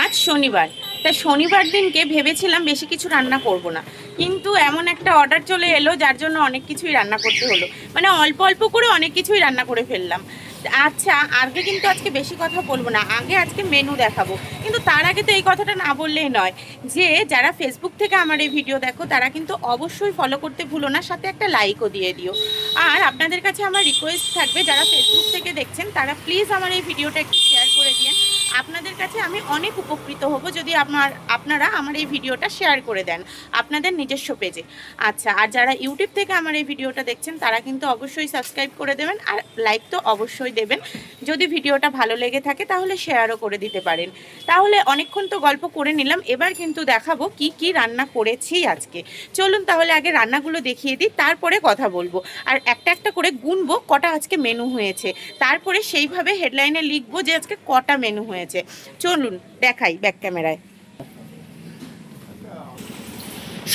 আজ শনিবার, তাই শনিবার দিনকে ভেবেছিলাম বেশি কিছু রান্না করব না, কিন্তু এমন একটা অর্ডার চলে এলো যার জন্য অনেক কিছুই রান্না করতে হলো। মানে অল্প অল্প করে অনেক কিছুই রান্না করে ফেললাম। আচ্ছা, আগে কিন্তু আজকে বেশি কথা বলবো না, আজকে মেনু দেখাবো। কিন্তু তার আগে তো এই কথাটা না বললেই নয় যে যারা ফেসবুক থেকে আমার এই ভিডিও দেখো তারা কিন্তু অবশ্যই ফলো করতে ভুলো না, সাথে একটা লাইকও দিয়ে দিও। আর আপনাদের কাছে আমার রিকোয়েস্ট থাকবে, যারা ফেসবুক থেকে দেখছেন তারা প্লিজ আমার এই ভিডিওটা একটু শেয়ার করে দিন। আপনাদের কাছে আমি অনেক উপকৃত হব যদি আপনারা আমার এই ভিডিওটা শেয়ার করে দেন আপনাদের নিজস্ব পেজে। আচ্ছা, আর যারা ইউটিউব থেকে আমার এই ভিডিওটা দেখছেন তারা কিন্তু অবশ্যই সাবস্ক্রাইব করে দেবেন, আর লাইক তো অবশ্যই দেবেন। যদি ভিডিওটা ভালো লেগে থাকে তাহলে শেয়ারও করে দিতে পারেন। তাহলে অনেকক্ষণ তো গল্প করে নিলাম, এবার কিন্তু দেখাবো কি কি রান্না করেছি আজকে। চলুন তাহলে আগে রান্নাগুলো দেখিয়ে দিই, তারপরে কথা বলবো। আর একটা একটা করে গুনবো কটা আজকে মেনু হয়েছে, তারপরে সেইভাবে হেডলাইনে লিখবো যে আজকে কটা মেনু হয়েছে। চলুন দেখাই ব্যাক ক্যামেরায়।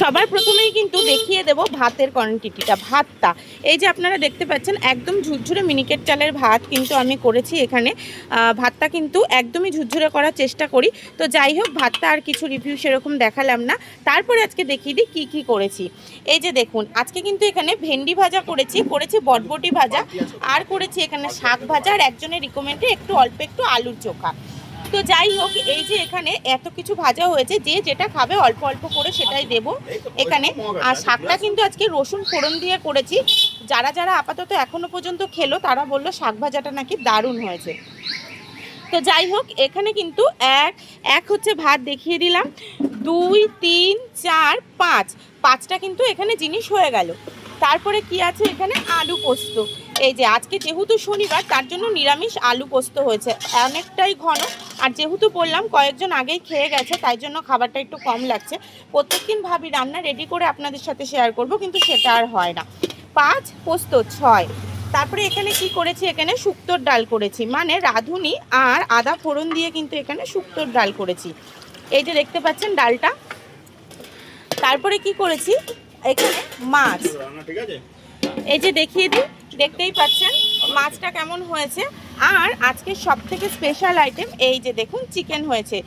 সবার প্রথমেই কিন্তু দেখিয়ে দেব ভাতের কোয়ান্টিটিটা। ভাতটা এই যে আপনারা দেখতে পাচ্ছেন, একদম ঝুরঝুরে মিনিকেট চালের ভাত কিন্তু আমি করেছি এখানে। ভাতটা কিন্তু একদমই ঝুরঝুরে করার চেষ্টা করি। তো যাই হোক, ভাতটা আর কিছু রিভিউ সেরকম দেখালাম না। তারপরে আজকে দেখিয়ে দিই কী কী করেছি। এই যে দেখুন, আজকে কিন্তু এখানে ভেন্ডি ভাজা করেছি বটবটি ভাজা, আর করেছি এখানে শাক ভাজা, আর একজনের রিকমেন্ডে অল্প একটু আলুর চোখা। তো যাই হোক, এই যে এখানে এত কিছু ভাজা হয়েছে, যে যেটা খাবে অল্প অল্প করে সেটাই দেব এখানে। আর শাকটা কিন্তু আজকে রসুন ফোড়ন দিয়ে করেছি। যারা যারা আপাতত এখনো পর্যন্ত খেলো তারা বললো শাক ভাজাটা নাকি দারুণ হয়েছে। তো যাই হোক, এখানে কিন্তু এক হচ্ছে ভাত দেখিয়ে দিলাম, 2 3 4 5 পাঁচটা কিন্তু এখানে জিনিস হয়ে গেল। তারপরে কি আছে এখানে, আলু পোস্ত। এই যে আজকে যেহেতু শনিবার তার জন্য নিরামিষ আলু পোস্ত হয়েছে, অনেকটাই ঘন। আর যেহেতু বললাম কয়েকজন আগেই খেয়ে গেছে তাই জন্য খাবারটা একটু কম লাগছে। প্রত্যেকদিন ভাবি রান্না রেডি করে আপনাদের সাথে শেয়ার করব, কিন্তু সেটা আর হয় না। 5 পোস্ত 6। তারপরে এখানে কি করেছি, এখানে শুক্তোর ডাল করেছি, মানে রাঁধুনি আর আদা ফোড়ন দিয়ে কিন্তু এখানে শুক্তোর ডাল করেছি। এই যে দেখতে পাচ্ছেন ডালটা। তারপরে কি করেছি, এখানে মাছ। এই যে দেখিয়ে দিই, দেখতেই পাচ্ছেন মাছটা কেমন হয়েছে। আর আজকে সব থেকে স্পেশাল আইটেম, এই যে দেখুন চিকেন হয়েছে।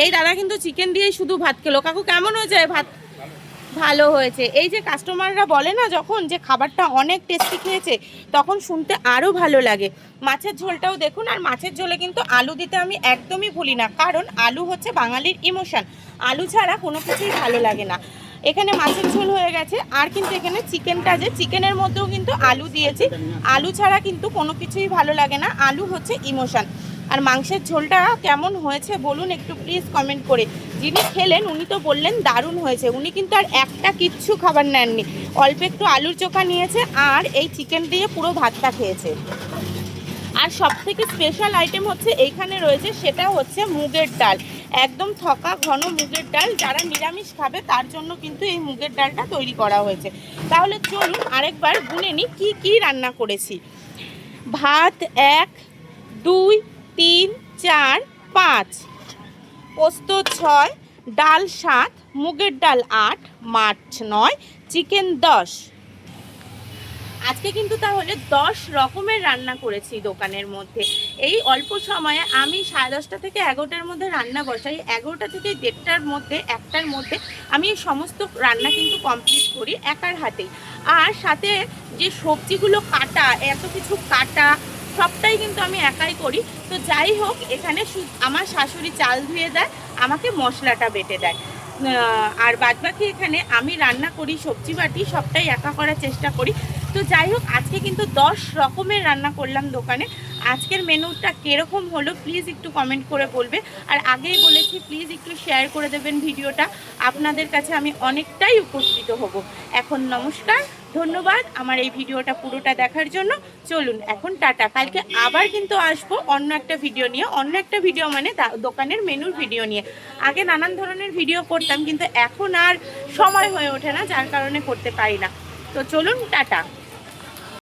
এই দাদা কিন্তু চিকেন দিয়েই শুধু ভাত খেলো। কাকু কেমন হয়েছে ভাত? ভালো হয়েছে। এই যে কাস্টমাররা বলে না যখন যে খাবারটা অনেক টেস্টি খেয়েছে, তখন শুনতে আরও ভালো লাগে। মাছের ঝোলটাও দেখুন, আর মাছের ঝোলে কিন্তু আলু দিতে আমি একদমই ভুলি না, কারণ আলু হচ্ছে বাঙালির ইমোশন। আলু ছাড়া কোনো কিছুই ভালো লাগে না। এখানে মাছের ঝোল হয়ে গেছে, আর কিন্তু এখানে চিকেনটা, যে চিকেনের মধ্যেও কিন্তু আলু দিয়েছি। আলু ছাড়া কিন্তু কোনো কিছুই ভালো লাগে না, আলু হচ্ছে ইমোশন। আর মাংসের ঝোলটা কেমন হয়েছে বলুন একটু প্লিজ কমেন্ট করে। যিনি খেলেন উনি তো বললেন দারুণ হয়েছে, উনি কিন্তু আর একটা কিচ্ছু খাবার নেননি, অল্প একটু আলুর চোখা নিয়েছে আর এই চিকেন দিয়ে পুরো ভাতটা খেয়েছে। আর সব থেকে স্পেশাল আইটেম হচ্ছে এইখানে রয়েছে, সেটা হচ্ছে মুগের ডাল, একদম থকা ঘন মুগের ডাল। যারা নিরামিষ খাবে তার জন্য কিন্তু এই মুগের ডালটা তৈরি করা হয়েছে। তাহলে চলুন আরেকবার গুনে নিই কী কী রান্না করেছি। ভাত 1 2 3 4 5, পোস্ত 6, ডাল 7, মুগের ডাল 8, মাছ 9, চিকেন 10। আজকে কিন্তু তাহলে 10 রকমের রান্না করেছি দোকানের মধ্যে। এই অল্প সময়ে আমি 10:30 থেকে 11টার মধ্যে রান্না বসাই, 11টা থেকে 1:30টার মধ্যে 1টার মধ্যে আমি এই সমস্ত রান্না কিন্তু কমপ্লিট করি একার হাতেই। আর সাথে যে সবজিগুলো কাটা, এত কিছু কাটা, সবটাই কিন্তু আমি একাই করি। তো যাই হোক, এখানে আমার শাশুড়ি চাল ধুয়ে দেয়, আমাকে মশলাটা বেটে দেয়, আর বাদবাকি এখানে আমি রান্না করি, সবজি বাটি, সবটাই একা করার চেষ্টা করি। তো যাই হোক, আজকে কিন্তু 10 রকমের রান্না করলাম দোকানে। আজকের মেনুটা কীরকম হলো প্লিজ একটু কমেন্ট করে বলবে। আর আগেই বলেছি প্লিজ একটু শেয়ার করে দেবেন ভিডিওটা, আপনাদের কাছে আমি অনেকটাই উপকৃত হব। এখন নমস্কার, ধন্যবাদ আমার এই ভিডিওটা পুরোটা দেখার জন্য। চলুন এখন টাটা, কালকে আবার কিন্তু আসবো অন্য একটা ভিডিও নিয়ে, অন্য একটা ভিডিও মানে দোকানের মেনুর ভিডিও নিয়ে। আগে নানান ধরনের ভিডিও করতাম, কিন্তু এখন আর সময় হয়ে ওঠে না, যার কারণে করতে পারি না। তো চলুন টাটা।